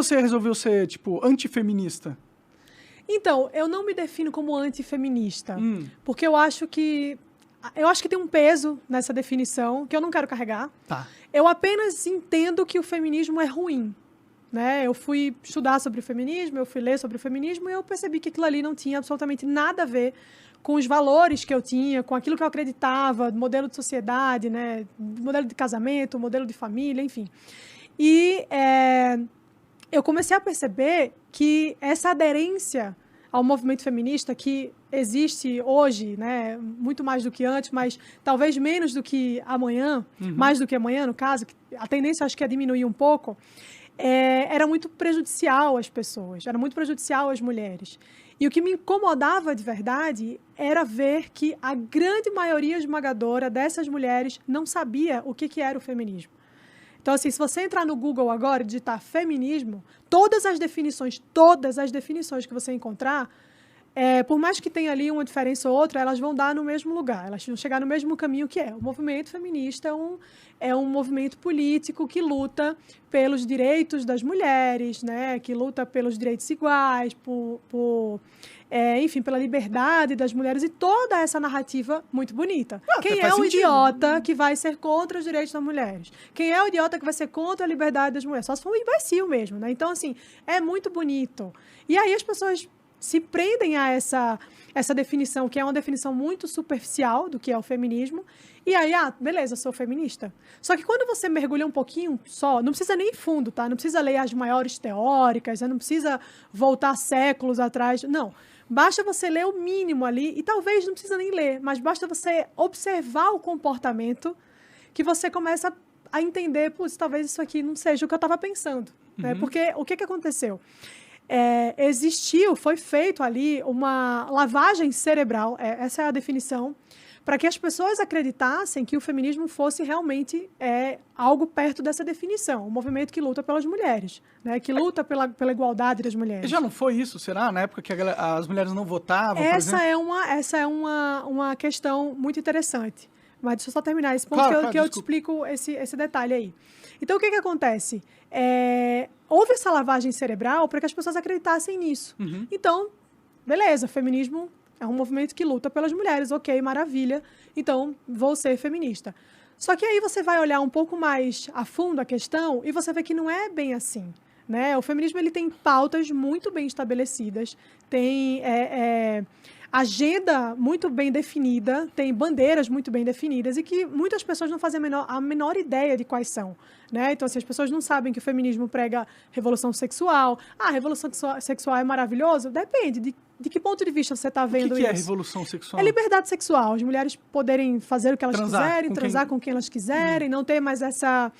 você resolveu ser, tipo, antifeminista? Então, eu não me defino como antifeminista, porque eu acho que tem um peso nessa definição que eu não quero carregar. Tá. Eu apenas entendo que o feminismo é ruim, né? Eu fui estudar sobre o feminismo, eu fui ler sobre o feminismo e eu percebi que aquilo ali não tinha absolutamente nada a ver com os valores que eu tinha, com aquilo que eu acreditava, modelo de sociedade, né? Modelo de casamento, modelo de família, enfim. E eu comecei a perceber que essa aderência ao movimento feminista que existe hoje, né, muito mais do que antes, mas talvez menos do que amanhã, mais do que amanhã, no caso, a tendência acho que é diminuir um pouco, era muito prejudicial às pessoas, era muito prejudicial às mulheres. E o que me incomodava de verdade era ver que a grande maioria esmagadora dessas mulheres não sabia o que era o feminismo. Então, assim, se você entrar no Google agora e digitar feminismo, todas as definições que você encontrar, por mais que tenha ali uma diferença ou outra, elas vão dar no mesmo lugar, elas vão chegar no mesmo caminho que é. O movimento feminista é um movimento político que luta pelos direitos das mulheres, né? Que luta pelos direitos iguais, enfim, pela liberdade das mulheres e toda essa narrativa muito bonita. Quem é o idiota que vai ser contra os direitos das mulheres? Quem é o idiota que vai ser contra a liberdade das mulheres? Só se for um imbecil mesmo, né? Então, assim, é muito bonito. E aí as pessoas se prendem a essa definição, que é uma definição muito superficial do que é o feminismo, e aí, beleza, sou feminista. Só que quando você mergulha um pouquinho só, não precisa nem fundo, tá? Não precisa ler as maiores teóricas, não precisa voltar séculos atrás, não. Basta você ler o mínimo ali, e talvez não precisa nem ler, mas basta você observar o comportamento que você começa a entender, putz, talvez isso aqui não seja o que eu estava pensando. Né? Porque o que aconteceu? Foi feito ali uma lavagem cerebral, essa é a definição, para que as pessoas acreditassem que o feminismo fosse realmente algo perto dessa definição, um movimento que luta pelas mulheres, né, que luta pela igualdade das mulheres. Já não foi isso, será? Na época que as mulheres não votavam, por exemplo? Essa é uma questão muito interessante. Mas deixa eu só terminar esse ponto, que eu te explico esse detalhe aí. Então, o que acontece? Houve essa lavagem cerebral para que as pessoas acreditassem nisso. Então, beleza, feminismo é um movimento que luta pelas mulheres, ok, maravilha, então vou ser feminista. Só que aí você vai olhar um pouco mais a fundo a questão e você vê que não é bem assim. Né? O feminismo ele tem pautas muito bem estabelecidas, tem agenda muito bem definida, tem bandeiras muito bem definidas e que muitas pessoas não fazem a menor ideia de quais são. Né? Então, assim, as pessoas não sabem que o feminismo prega revolução sexual. A revolução sexual é maravilhoso? Depende de que ponto de vista você está vendo isso. O que é revolução sexual? É liberdade sexual. As mulheres poderem fazer o que elas quiserem, transar com quem elas quiserem, não ter mais essa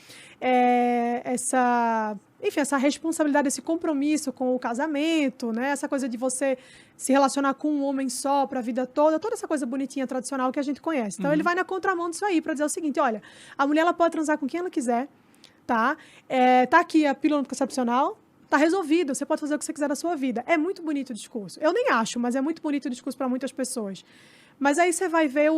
responsabilidade, esse compromisso com o casamento, né? Essa coisa de você se relacionar com um homem só para a vida toda essa coisa bonitinha, tradicional que a gente conhece. Então, ele vai na contramão disso aí para dizer o seguinte, olha, a mulher ela pode transar com quem ela quiser, tá? Tá aqui a pílula anticoncepcional, tá resolvido, você pode fazer o que você quiser na sua vida. É muito bonito o discurso. Eu nem acho, mas é muito bonito o discurso para muitas pessoas. Mas aí você vai ver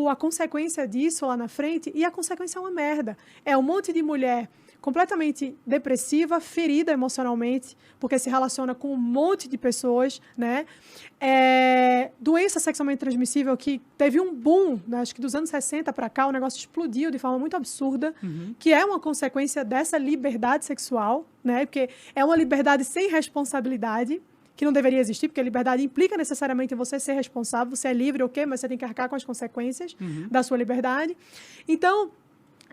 a consequência disso lá na frente e a consequência é uma merda. É um monte de mulher completamente depressiva, ferida emocionalmente, porque se relaciona com um monte de pessoas, né? Doença sexualmente transmissível que teve um boom, né? Acho que dos anos 60 para cá, o negócio explodiu de forma muito absurda, que é uma consequência dessa liberdade sexual, né? Porque é uma liberdade sem responsabilidade, que não deveria existir, porque a liberdade implica necessariamente você ser responsável, você é livre, ok, mas você tem que arcar com as consequências da sua liberdade. Então,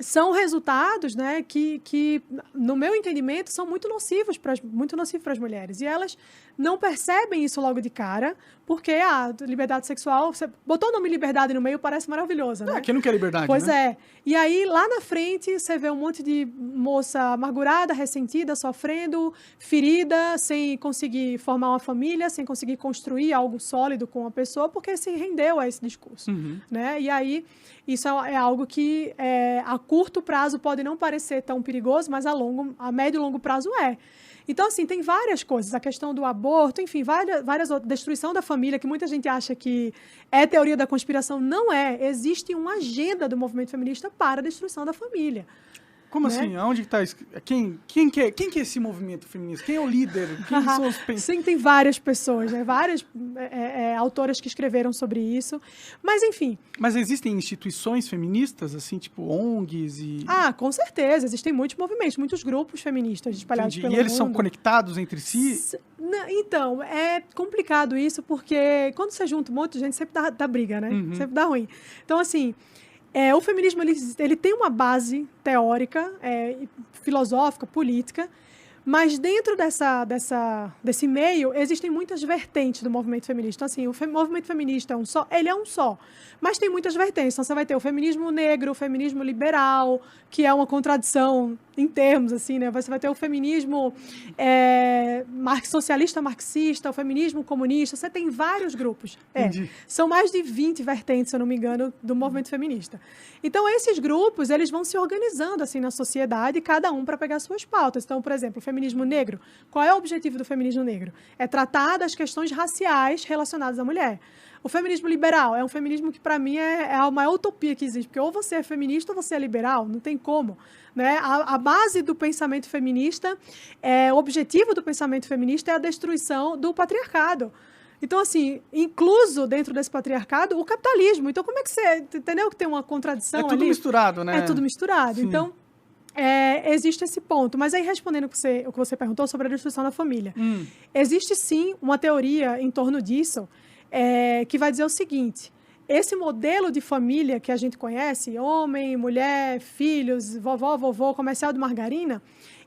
são resultados, né, que, no meu entendimento, são muito nocivos para as mulheres. E elas não percebem isso logo de cara, porque a liberdade sexual... Você botou o nome liberdade no meio, parece maravilhosa, né? Quem não quer liberdade, pois né? É. E aí, lá na frente, você vê um monte de moça amargurada, ressentida, sofrendo, ferida, sem conseguir formar uma família, sem conseguir construir algo sólido com a pessoa, porque se rendeu a esse discurso, né? E aí, isso é algo que a curto prazo pode não parecer tão perigoso, mas a médio e longo prazo é. Então, assim, tem várias coisas. A questão do aborto, enfim, várias outras. Destruição da família, que muita gente acha que é teoria da conspiração. Não é. Existe uma agenda do movimento feminista para a destruição da família. Como né? assim? Aonde que tá? Quem que é esse movimento feminista? Quem é o líder? Quem são os Sim, tem várias pessoas, né? Várias autoras que escreveram sobre isso. Mas, enfim. Mas existem instituições feministas, assim, tipo ONGs e... Ah, com certeza. Existem muitos movimentos, muitos grupos feministas espalhados pelo mundo. E eles são conectados entre si? Então, é complicado isso, porque quando você junta um monte de gente, sempre dá briga, né? Sempre dá ruim. Então, assim, o feminismo, ele tem uma base teórica, filosófica, política, mas dentro desse meio, existem muitas vertentes do movimento feminista. Então, assim, o movimento feminista ele é um só, mas tem muitas vertentes. Então, você vai ter o feminismo negro, o feminismo liberal, que é uma contradição em termos, assim, né? Você vai ter o feminismo socialista marxista, o feminismo comunista. Você tem vários grupos. São mais de 20 vertentes, se eu não me engano, do movimento feminista. Então, esses grupos, eles vão se organizando, assim, na sociedade, cada um para pegar suas pautas. Então, por exemplo, o feminismo negro. Qual é o objetivo do feminismo negro? É tratar das questões raciais relacionadas à mulher. O feminismo liberal é um feminismo que, para mim, é a maior utopia que existe, porque ou você é feminista ou você é liberal, não tem como. Né? A base do pensamento feminista, o objetivo do pensamento feminista é a destruição do patriarcado. Então, assim, incluso dentro desse patriarcado, o capitalismo. Então, como é que você... Entendeu que tem uma contradição ali? É tudo misturado, né? É tudo misturado. Sim. Então, existe esse ponto. Mas aí, respondendo o que você perguntou sobre a destruição da família. Existe, sim, uma teoria em torno disso, que vai dizer o seguinte: esse modelo de família que a gente conhece, homem, mulher, filhos, vovó, vovô, comercial de margarina,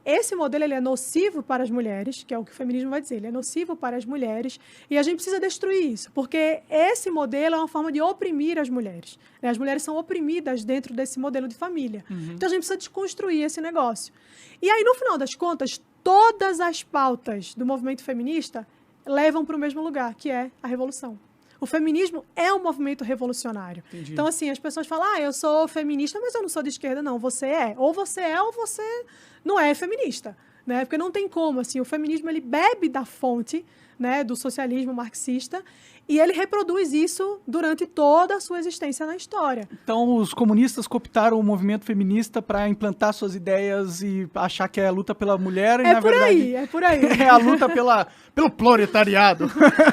esse modelo ele é nocivo para as mulheres, que é o que o feminismo vai dizer, ele é nocivo para as mulheres, e a gente precisa destruir isso, porque esse modelo é uma forma de oprimir as mulheres. Né? As mulheres são oprimidas dentro desse modelo de família. Então, a gente precisa desconstruir esse negócio. E aí, no final das contas, todas as pautas do movimento feminista levam para o mesmo lugar, que é a revolução. O feminismo é um movimento revolucionário. Entendi. Então, assim, as pessoas falam, eu sou feminista, mas eu não sou de esquerda. Não, você é. Ou você não é feminista. Né? Porque não tem como, assim, o feminismo, ele bebe da fonte, né, do socialismo marxista, e ele reproduz isso durante toda a sua existência na história. Então, os comunistas cooptaram o movimento feminista para implantar suas ideias e achar que é a luta pela mulher, e na verdade... É por aí. É a luta pelo proletariado.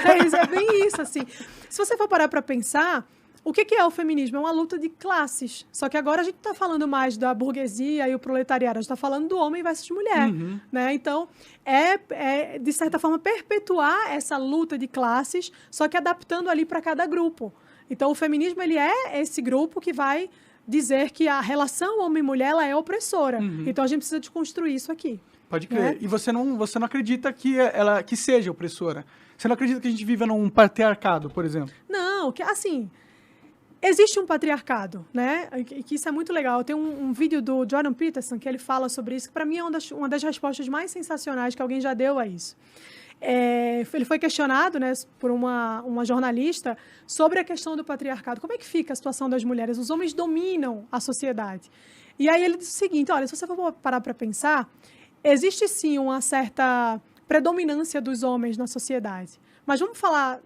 É bem isso, assim. Se você for parar para pensar, o que é o feminismo? É uma luta de classes. Só que agora a gente está falando mais da burguesia e o proletariado. A gente está falando do homem versus mulher. Né? Então, de certa forma, perpetuar essa luta de classes, só que adaptando ali para cada grupo. Então, o feminismo ele é esse grupo que vai dizer que a relação homem-mulher ela é opressora. Então, a gente precisa desconstruir isso aqui. Pode crer. E você não acredita que seja opressora? Você não acredita que a gente viva num patriarcado, por exemplo? Não, assim... Existe um patriarcado, né? Que isso é muito legal. Tem um vídeo do Jordan Peterson que ele fala sobre isso, que para mim é uma das respostas mais sensacionais que alguém já deu a isso. Ele foi questionado, né, por uma jornalista sobre a questão do patriarcado. Como é que fica a situação das mulheres? Os homens dominam a sociedade. E aí ele disse o seguinte, olha, se você for parar para pensar, existe sim uma certa predominância dos homens na sociedade. Mas vamos falar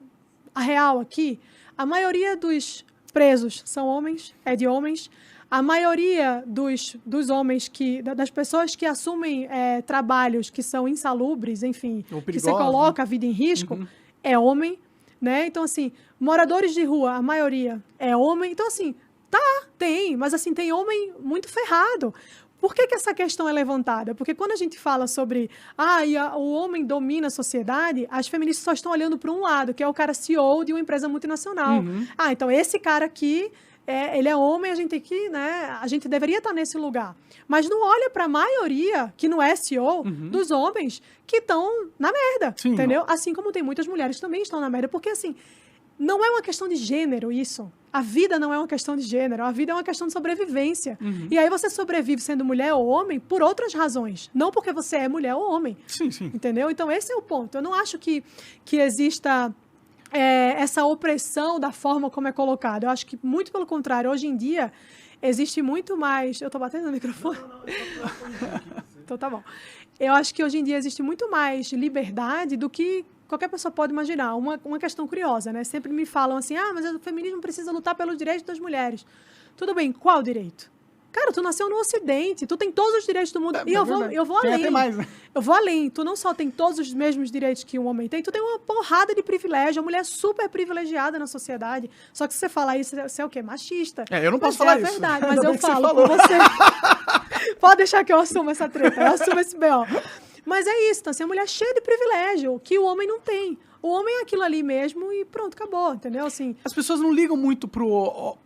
a real aqui, a maioria dos presos são homens, de homens. A maioria dos homens, das pessoas que assumem trabalhos que são insalubres, enfim, que você coloca a vida em risco, é homem, né? Então, assim, moradores de rua, a maioria é homem. Então, assim, tem, mas assim, tem homem muito ferrado. Por que essa questão é levantada? Porque quando a gente fala sobre o homem domina a sociedade, as feministas só estão olhando para um lado, que é o cara CEO de uma empresa multinacional. Então esse cara aqui, ele é homem, a gente tem que, né, a gente deveria estar nesse lugar. Mas não olha para a maioria, que não é CEO, dos homens que estão na merda, entendeu? Assim como tem muitas mulheres que também estão na merda, porque assim, não é uma questão de gênero isso. A vida não é uma questão de gênero. A vida é uma questão de sobrevivência. E aí você sobrevive sendo mulher ou homem por outras razões. Não porque você é mulher ou homem. Sim. Entendeu? Então, esse é o ponto. Eu não acho que exista essa opressão da forma como é colocado. Eu acho que, muito pelo contrário, hoje em dia, existe muito mais... Eu estou batendo no microfone? Não. Então, tá bom. Eu acho que hoje em dia existe muito mais liberdade do que qualquer pessoa pode imaginar. Uma questão curiosa, né? Sempre me falam assim, mas o feminismo precisa lutar pelos direitos das mulheres. Tudo bem, qual direito? Cara, tu nasceu no Ocidente, tu tem todos os direitos do mundo. E eu vou tem além. até mais, né? Eu vou além. Tu não só tem todos os mesmos direitos que um homem tem, tu tem uma porrada de privilégio. A mulher é super privilegiada na sociedade. Só que se você falar isso, você é o quê? Machista. Eu não posso falar isso. É verdade, mas Ainda eu bem que você falo falou. por você. Pode deixar que eu assumo essa treta, eu assumo esse B.O. Mas é isso, então, assim, a mulher é cheia de privilégio, que o homem não tem. O homem é aquilo ali mesmo e pronto, acabou, entendeu? Assim, As pessoas não ligam muito pro...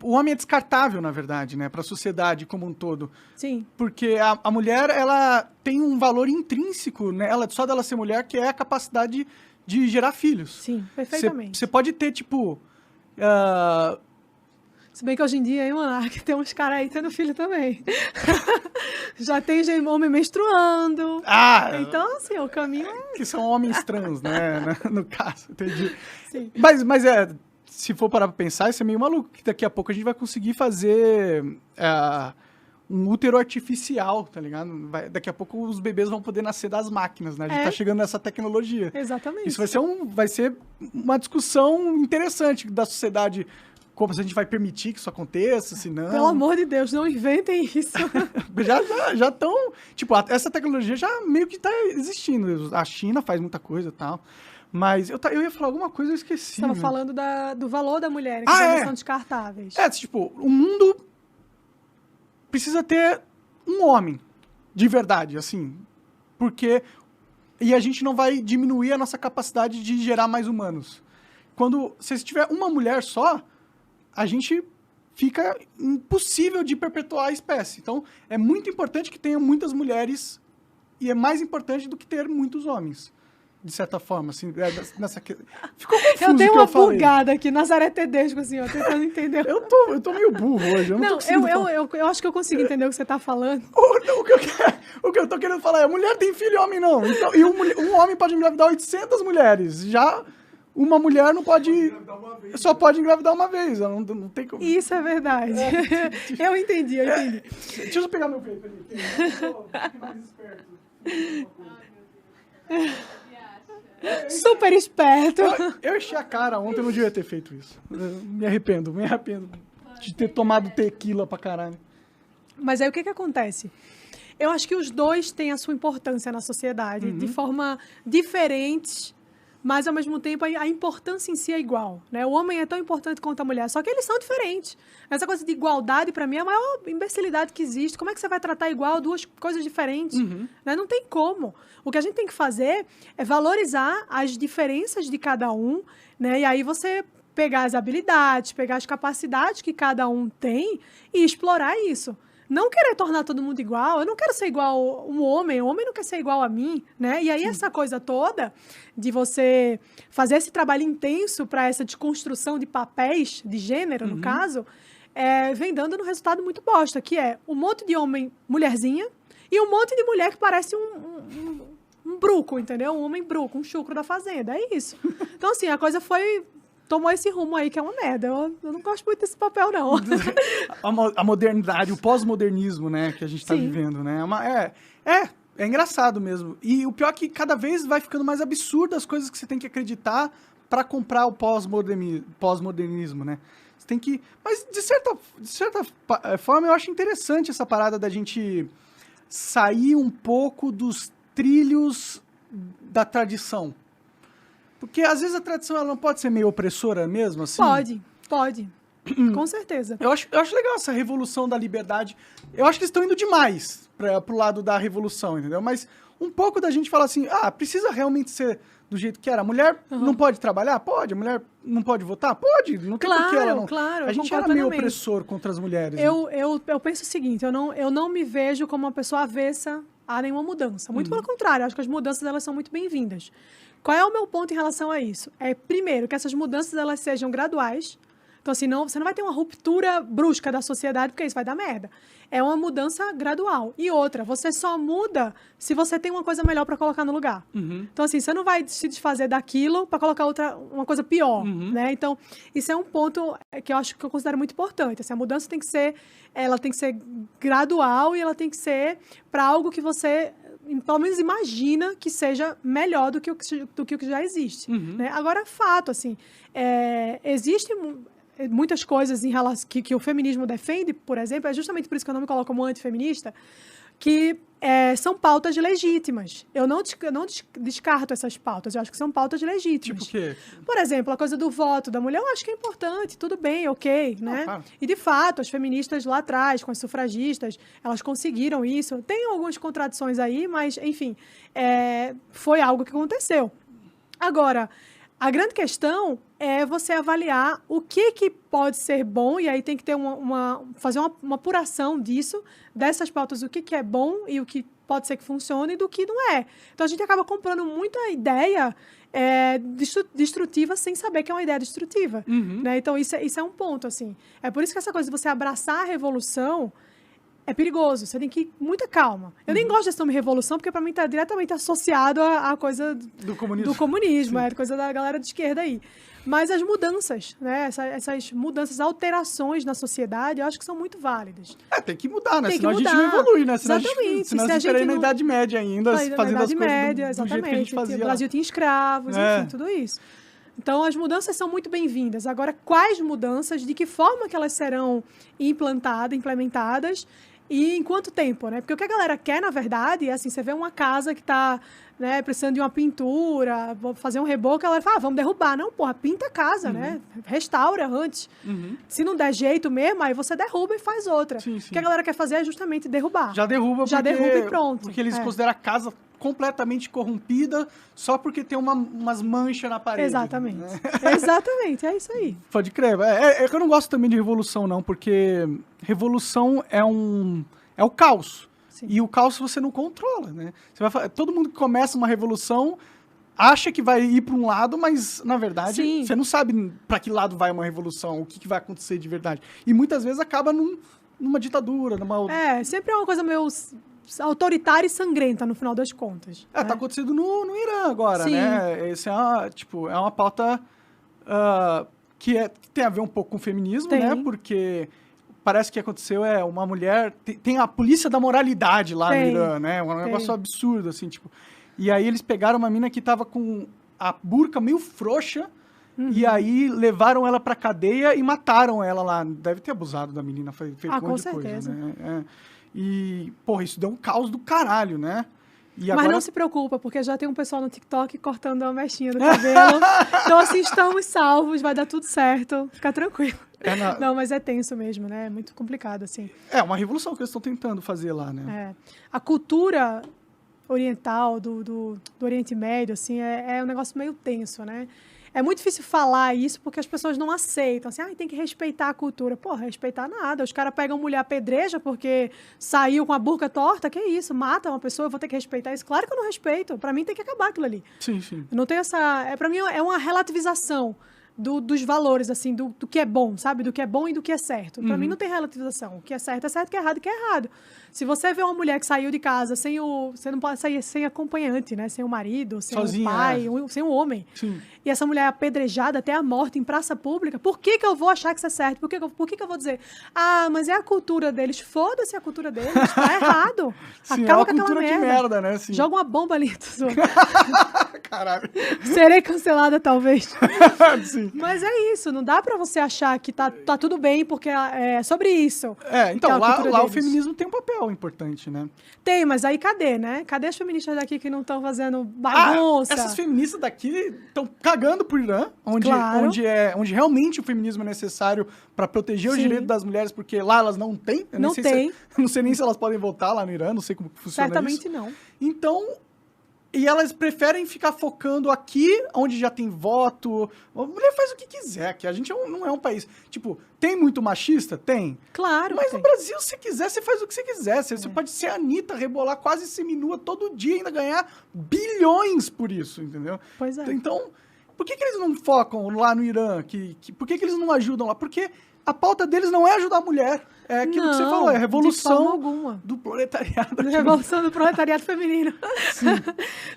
O homem é descartável, na verdade, né? Pra sociedade como um todo. sim, Porque a mulher, ela tem um valor intrínseco, né? Só dela ser mulher, que é a capacidade de gerar filhos. sim, perfeitamente. Você pode ter, tipo... ah, Se bem que hoje em dia, hein, Monark, tem uns caras aí tendo filho também. Já tem homem menstruando. Então, assim, o caminho é... que são homens trans, né? No caso, entendi. Sim. Mas se for parar pra pensar, isso é meio maluco, que daqui a pouco a gente vai conseguir fazer um útero artificial, tá ligado? Daqui a pouco os bebês vão poder nascer das máquinas, né? A gente tá chegando nessa tecnologia. Exatamente. Isso vai ser uma discussão interessante da sociedade, como se a gente vai permitir que isso aconteça, se não... Pelo amor de Deus, não inventem isso. já estão... Tipo, essa tecnologia já meio que tá existindo. A China faz muita coisa e tal. Mas eu ia falar alguma coisa e eu esqueci. Estava né? falando do valor da mulher, que não são descartáveis. Tipo, o mundo precisa ter um homem, de verdade, assim. Porque... E a gente não vai diminuir a nossa capacidade de gerar mais humanos. Se tiver uma mulher só, a gente fica impossível de perpetuar a espécie. Então, é muito importante que tenha muitas mulheres e é mais importante do que ter muitos homens, de certa forma, assim, Ficou confuso Eu dei o que uma eu falei. bugada aqui, Nazaré Tedesco, assim, ó, tentando entender. Eu tô meio burro hoje, eu não tô conseguindo falar. eu acho que eu consigo entender o que você tá falando. O que eu tô querendo falar é, mulher tem filho e homem não. Então, e um homem pode engravidar 800 mulheres, já... Uma mulher não pode... Só pode engravidar uma vez. Não tem como... Isso é verdade. Eu entendi. Deixa eu pegar meu peito ali. Eu tô mais esperto. Super esperto. Eu enchi a cara ontem, eu não devia ter feito isso. Me arrependo de ter tomado tequila pra caralho. Mas aí o que acontece? Eu acho que os dois têm a sua importância na sociedade, de forma diferentes, mas ao mesmo tempo a importância em si é igual, né? O homem é tão importante quanto a mulher, só que eles são diferentes. Essa coisa de igualdade, para mim, é a maior imbecilidade que existe. Como é que você vai tratar igual duas coisas diferentes? Né? Não tem como. O que a gente tem que fazer é valorizar as diferenças de cada um, né? E aí você pegar as habilidades, pegar as capacidades que cada um tem e explorar isso. Não querer tornar todo mundo igual, eu não quero ser igual um homem, o homem não quer ser igual a mim, né? E aí essa coisa toda de você fazer esse trabalho intenso para essa desconstrução de papéis, de gênero, no caso, vem dando um resultado muito bosta, que é um monte de homem mulherzinha e um monte de mulher que parece um bruco, entendeu? Um homem bruco, um chucro da fazenda, é isso. Então, assim, a coisa tomou esse rumo aí, que é uma merda. Eu não gosto muito desse papel, não. A modernidade, o pós-modernismo, né, que a gente tá vivendo, né? É engraçado mesmo. E o pior é que cada vez vai ficando mais absurdo as coisas que você tem que acreditar para comprar o pós-modernismo, né? Você tem que... Mas, de certa forma, eu acho interessante essa parada da gente sair um pouco dos trilhos da tradição. Porque, às vezes, a tradição ela não pode ser meio opressora mesmo, assim? Pode. Com certeza. Eu acho legal essa revolução da liberdade. Eu acho que eles estão indo demais pro lado da revolução, entendeu? Mas um pouco da gente falar assim, precisa realmente ser do jeito que era. A mulher não pode trabalhar? Pode. A mulher não pode votar? Pode. Não tem por que ela não... Claro, a gente era meio opressor contra as mulheres. Eu penso o seguinte, eu não me vejo como uma pessoa avessa a nenhuma mudança. Muito pelo contrário, acho que as mudanças elas são muito bem-vindas. Qual é o meu ponto em relação a isso? Primeiro, que essas mudanças elas sejam graduais. Então, assim, você não vai ter uma ruptura brusca da sociedade, porque isso vai dar merda. É uma mudança gradual. E outra, você só muda se você tem uma coisa melhor para colocar no lugar. Então, assim, você não vai se desfazer daquilo para colocar uma coisa pior, né? Então, isso é um ponto que eu considero muito importante. Assim, a mudança ela tem que ser gradual e ela tem que ser para algo que você... pelo menos imagina que seja melhor do que o que já existe. Né? Agora, fato, assim, existe muitas coisas em relação, que o feminismo defende, por exemplo, é justamente por isso que eu não me coloco como antifeminista, que são pautas legítimas. Eu não descarto essas pautas, eu acho que são pautas legítimas. Tipo o quê? Por exemplo, a coisa do voto da mulher, eu acho que é importante, tudo bem, ok, né? Claro. E, de fato, as feministas lá atrás, com as sufragistas, elas conseguiram isso. Tem algumas contradições aí, mas, enfim, foi algo que aconteceu. Agora, a grande questão é você avaliar o que pode ser bom, e aí tem que ter fazer uma apuração disso, dessas pautas, o que é bom e o que pode ser que funcione e do que não é. Então, a gente acaba comprando muita ideia destrutiva sem saber que é uma ideia destrutiva. Né? Então, isso é um ponto, assim. É por isso que essa coisa de você abraçar a revolução é perigoso, você tem que ir com muita calma. Eu nem gosto desse nome revolução, porque para mim está diretamente associado à coisa do comunismo, coisa da galera de esquerda aí. Mas as mudanças, né? Essas mudanças, alterações na sociedade, eu acho que são muito válidas. Tem que mudar, né? Tem senão que mudar. a gente não evolui, né? Exatamente. Senão a gente ficaria na Idade Média ainda, fazendo as coisas do jeito que a gente fazia. O Brasil tinha escravos, enfim, tudo isso. Então, as mudanças são muito bem-vindas. Agora, quais mudanças, de que forma que elas serão implementadas e em quanto tempo, né? Porque o que a galera quer, na verdade, é assim, você vê uma casa que está, né, precisando de uma pintura, vou fazer um reboco, a galera fala, vamos derrubar. Não, porra, pinta a casa, né? Restaura antes. Se não der jeito mesmo, aí você derruba e faz outra. Sim. O que a galera quer fazer é justamente derrubar. Já derruba e pronto. Porque eles consideram a casa completamente corrompida só porque tem umas manchas na parede. Exatamente. Né? Exatamente, é isso aí. Pode crer. É que eu não gosto também de revolução, não, porque revolução é o caos. Sim. E o caos você não controla, né? Todo mundo que começa uma revolução acha que vai ir para um lado, mas, na verdade, você não sabe para que lado vai uma revolução, o que vai acontecer de verdade. E muitas vezes acaba numa ditadura, sempre é uma coisa meio autoritária e sangrenta, no final das contas. Tá acontecendo no Irã agora, né? Esse é uma pauta que tem a ver um pouco com o feminismo, né? Porque parece que aconteceu uma mulher... Tem a polícia da moralidade lá no Irã, né? Um negócio absurdo, assim, tipo... E aí eles pegaram uma mina que tava com a burca meio frouxa, e aí levaram ela pra cadeia e mataram ela lá. Deve ter abusado da menina, feito um monte de coisa, né? E, porra, isso deu um caos do caralho, né? Mas não se preocupa, porque já tem um pessoal no TikTok cortando a mechinha do cabelo. Então, assim, estamos salvos, vai dar tudo certo. Fica tranquilo. Não, mas é tenso mesmo, né? É muito complicado, assim. É uma revolução que eles estão tentando fazer lá, né? A cultura oriental, do Oriente Médio, assim, é um negócio meio tenso, né? É muito difícil falar isso porque as pessoas não aceitam. Assim, tem que respeitar a cultura. Porra, respeitar nada. Os caras pegam mulher apedreja porque saiu com a burca torta. Que isso? Mata uma pessoa, eu vou ter que respeitar isso. Claro que eu não respeito. Pra mim tem que acabar aquilo ali. Sim. Não tem pra mim é uma relativização dos valores, assim, do que é bom, sabe? Do que é bom e do que é certo. Pra mim não tem relativização. O que é certo, o que é errado, o que é errado. Se você vê uma mulher que saiu de casa você não pode sair sem acompanhante, né? Sem o marido, sem sozinha, o pai, sem o homem. Sim. E essa mulher é apedrejada até a morte em praça pública, por que eu vou achar que isso é certo? Por que eu vou dizer? Mas é a cultura deles. Foda-se a cultura deles. Tá errado. Sim, acaba é uma com aquela cultura de merda, né? Sim. Joga uma bomba ali. Caralho. Serei cancelada, talvez. Sim. Mas é isso. Não dá pra você achar que tá tudo bem, porque é sobre isso. Então, lá o feminismo tem um papel importante, né? Tem, mas aí cadê, né? Cadê as feministas daqui que não estão fazendo bagunça? Essas feministas daqui estão cagando pro Irã, onde realmente o feminismo é necessário para proteger os direitos das mulheres, porque lá elas não têm. Não sei nem se elas podem votar lá no Irã, não sei como funciona Certamente isso. não. Então, e elas preferem ficar focando aqui, onde já tem voto. A mulher faz o que quiser aqui. A gente não é um país... Tipo, tem muito machista? Tem. Claro. Mas no Brasil, se quiser, você faz o que você quiser. Você pode ser a Anitta, rebolar quase seminua todo dia e ainda ganhar bilhões por isso, entendeu? Pois é. Então, por que eles não focam lá no Irã? Por que eles não ajudam lá? Porque a pauta deles não é ajudar a mulher. É aquilo que você falou, é a revolução do proletariado. Revolução do proletariado feminino.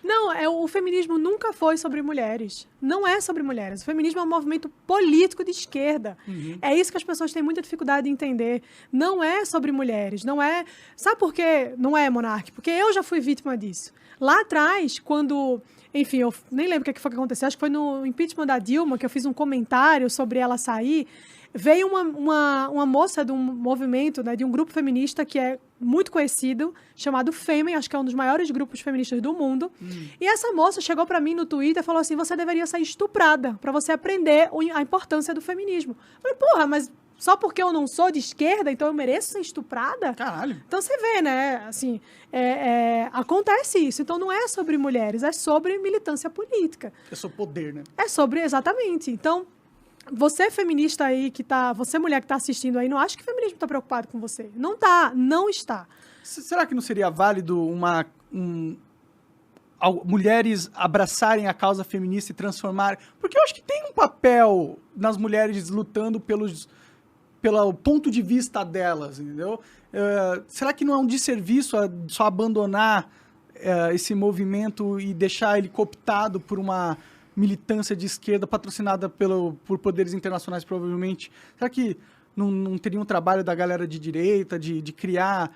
Não, o feminismo nunca foi sobre mulheres. Não é sobre mulheres. O feminismo é um movimento político de esquerda. É isso que as pessoas têm muita dificuldade de entender. Não é sobre mulheres. Não é... Sabe por quê? Não é, Monark? Porque eu já fui vítima disso. Lá atrás, quando... Enfim, eu nem lembro o que foi que aconteceu. Acho que foi no impeachment da Dilma, que eu fiz um comentário sobre ela sair. Veio uma moça de um movimento, né, de um grupo feminista que é muito conhecido, chamado Fêmea, acho que é um dos maiores grupos feministas do mundo. E essa moça chegou para mim no Twitter e falou assim, você deveria sair estuprada para você aprender a importância do feminismo. Eu falei, porra, mas só porque eu não sou de esquerda, então eu mereço ser estuprada? Caralho. Então você vê, né, assim, acontece isso. Então não é sobre mulheres, é sobre militância política. É sobre poder, né? É sobre, exatamente. Então, você feminista aí você mulher que tá assistindo aí, não acha que o feminismo tá preocupado com você. Não tá, não está. Será que não seria válido mulheres abraçarem a causa feminista e transformarem... Porque eu acho que tem um papel nas mulheres lutando pelo ponto de vista delas, entendeu? Será que não é um desserviço só abandonar esse movimento e deixar ele cooptado por uma militância de esquerda patrocinada por poderes internacionais, provavelmente? Será que não teria um trabalho da galera de direita de criar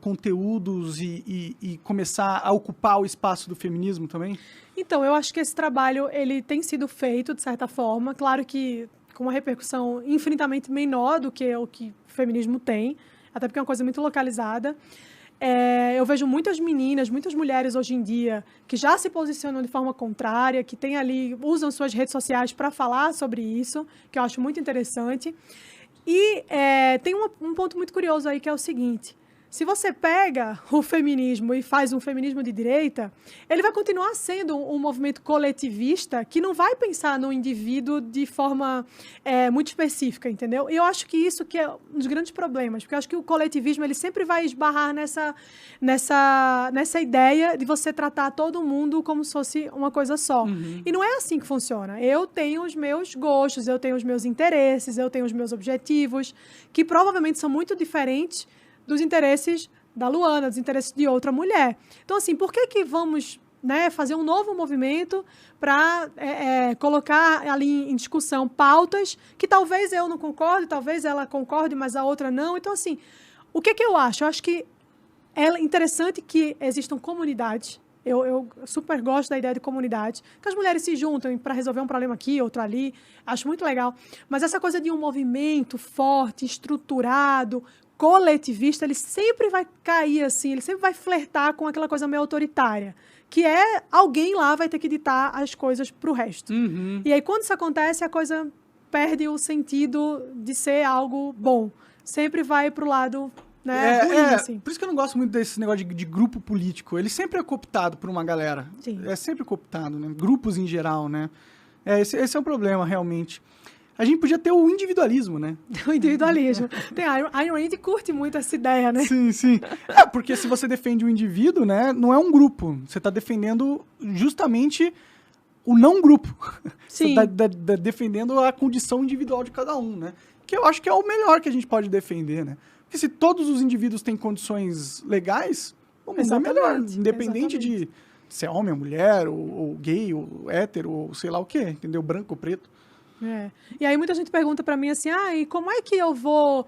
conteúdos e começar a ocupar o espaço do feminismo também? Então, eu acho que esse trabalho ele tem sido feito, de certa forma. Claro que com uma repercussão infinitamente menor do que o que o feminismo tem, até porque é uma coisa muito localizada. Eu vejo muitas meninas, muitas mulheres hoje em dia que já se posicionam de forma contrária, que usam suas redes sociais para falar sobre isso, que eu acho muito interessante. E tem um ponto muito curioso aí, que é o seguinte: se você pega o feminismo e faz um feminismo de direita, ele vai continuar sendo um movimento coletivista que não vai pensar no indivíduo de forma muito específica, entendeu? E eu acho que isso que é um dos grandes problemas, porque eu acho que o coletivismo ele sempre vai esbarrar nessa ideia de você tratar todo mundo como se fosse uma coisa só. Uhum. E não é assim que funciona. Eu tenho os meus gostos, eu tenho os meus interesses, eu tenho os meus objetivos, que provavelmente são muito diferentes dos interesses da Luana, dos interesses de outra mulher. Então, assim, por que vamos, né, fazer um novo movimento para colocar ali em discussão pautas que talvez eu não concorde, talvez ela concorde, mas a outra não? Então, assim, o que eu acho? Eu acho que é interessante que existam comunidades. Eu super gosto da ideia de comunidade, que as mulheres se juntam para resolver um problema aqui, outro ali. Acho muito legal. Mas essa coisa de um movimento forte, estruturado, coletivista, ele sempre vai cair assim, ele sempre vai flertar com aquela coisa meio autoritária, que alguém lá vai ter que ditar as coisas pro resto. Uhum. E aí, quando isso acontece, a coisa perde o sentido de ser algo bom. Sempre vai pro lado, né, ruim, assim. Por isso que eu não gosto muito desse negócio de grupo político. Ele sempre é cooptado por uma galera. Sim. É sempre cooptado, né? Grupos em geral, né? Esse é o problema, realmente. A gente podia ter o individualismo, né? O individualismo. A Ayn Rand curte muito essa ideia, né? Sim, sim. Porque se você defende o indivíduo, né, não é um grupo. Você está defendendo justamente o não grupo. Sim. Você está defendendo a condição individual de cada um, né? Que eu acho que é o melhor que a gente pode defender, né? Porque se todos os indivíduos têm condições legais, o mundo é melhor. Independente de se é homem ou mulher, ou gay, ou hétero, ou sei lá o quê, entendeu? Branco ou preto. E aí muita gente pergunta pra mim assim, e como é que eu vou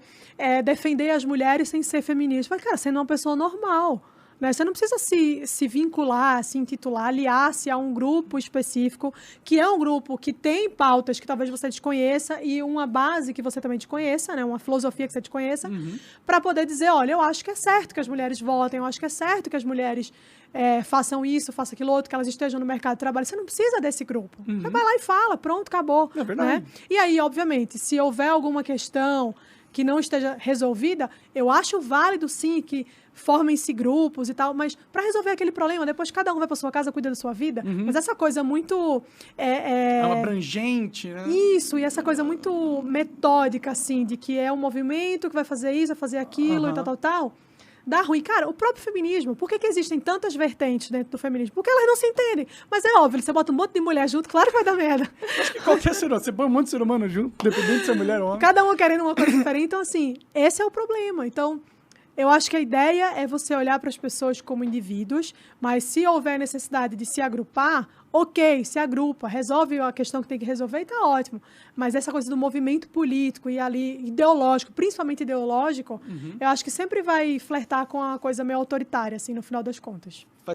defender as mulheres sem ser feminista? Eu falei, cara, sendo uma pessoa normal, né? Você não precisa se vincular, se intitular, aliar-se a um grupo específico, que é um grupo que tem pautas que talvez você desconheça e uma base que você também desconheça, né? Uma filosofia que você desconheça, para poder dizer, olha, eu acho que é certo que as mulheres votem, eu acho que é certo que as mulheres façam isso, façam aquilo outro, que elas estejam no mercado de trabalho. Você não precisa desse grupo. Você vai lá e fala, pronto, acabou. É verdade. Né? E aí, obviamente, se houver alguma questão que não esteja resolvida, eu acho válido, sim, que formem-se grupos e tal, mas para resolver aquele problema, depois cada um vai para sua casa, cuida da sua vida, mas essa coisa muito... abrangente, né? Isso, e essa coisa muito metódica, assim, de que é um movimento que vai fazer isso, vai fazer aquilo e tal, dá ruim. Cara, o próprio feminismo, por que existem tantas vertentes dentro do feminismo? Porque elas não se entendem. Mas é óbvio, você bota um monte de mulher junto, claro que vai dar merda. Acho que qualquer ser humano, você põe um monte de ser humano junto, dependendo de ser mulher ou homem. Cada um querendo uma coisa diferente. Então, assim, esse é o problema. Então, eu acho que a ideia é você olhar para as pessoas como indivíduos, mas se houver necessidade de se agrupar, ok, se agrupa, resolve a questão que tem que resolver e tá ótimo. Mas essa coisa do movimento político e ali ideológico, principalmente ideológico, eu acho que sempre vai flertar com a coisa meio autoritária, assim, no final das contas.